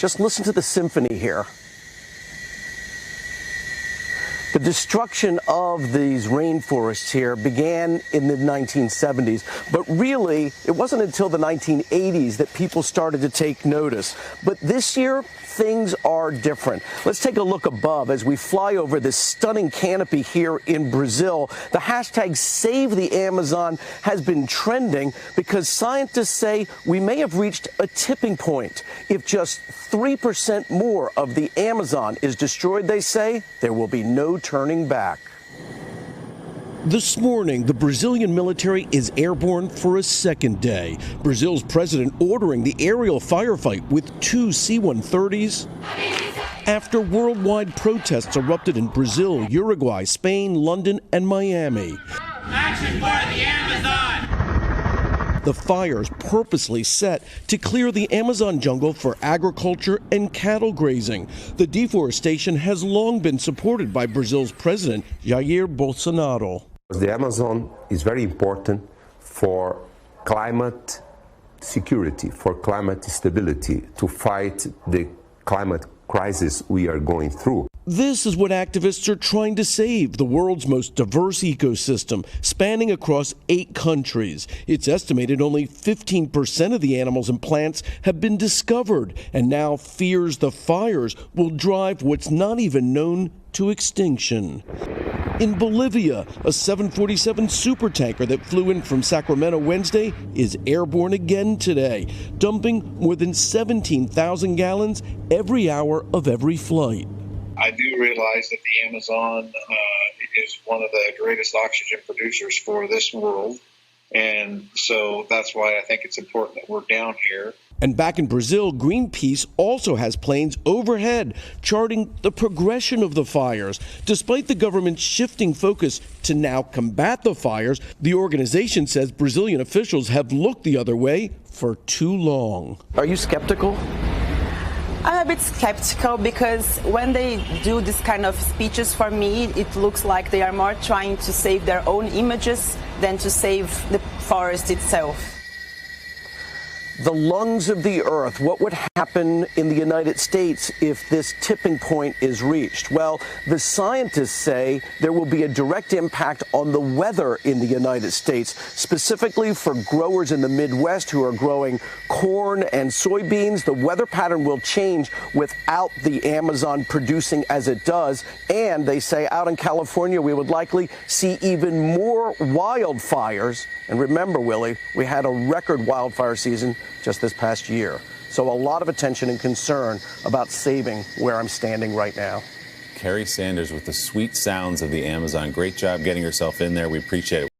Just listen to the symphony here. The destruction of these rainforests here began in the 1970s, but really it wasn't until the 1980s that people started to take notice. But this year, things are different. Let's take a look above as we fly over this stunning canopy here in Brazil. The hashtag Save the Amazon has been trending because scientists say we may have reached a tipping point. If just 3% more of the Amazon is destroyed, they say, there will be no turning back. This morning, the Brazilian military is airborne for a second day. Brazil's president ordering the aerial firefight with 2 C-130s after worldwide protests erupted in Brazil, Uruguay, Spain, London, and Miami. Action for the Amazon! The fires purposely set to clear the Amazon jungle for agriculture and cattle grazing. The deforestation has long been supported by Brazil's president, Jair Bolsonaro. The Amazon is very important for climate security, for climate stability, to fight the climate crisis we are going through. This is what activists are trying to save, the world's most diverse ecosystem, spanning across 8 countries. It's estimated only 15% of the animals and plants have been discovered, and now fears the fires will drive what's not even known to extinction. In Bolivia, a 747 supertanker that flew in from Sacramento Wednesday is airborne again today, dumping more than 17,000 gallons every hour of every flight. I do realize that the Amazon is one of the greatest oxygen producers for this world, and so that's why I think it's important that we're down here. And back in Brazil, Greenpeace also has planes overhead charting the progression of the fires. Despite the government's shifting focus to now combat the fires, the organization says Brazilian officials have looked the other way for too long. Are you skeptical? I'm a bit skeptical because when they do this kind of speeches, for me, it looks like they are more trying to save their own images than to save the forest itself. The lungs of the earth. What would happen in the United States if this tipping point is reached? Well, the scientists say there will be a direct impact on the weather in the United States, specifically for growers in the Midwest who are growing corn and soybeans. The weather pattern will change without the Amazon producing as it does. And they say out in California, we would likely see even more wildfires. And remember, Willie, we had a record wildfire season just this past year. So a lot of attention and concern about saving where I'm standing right now. Carrie Sanders with the sweet sounds of the Amazon. Great job getting yourself in there. We appreciate it.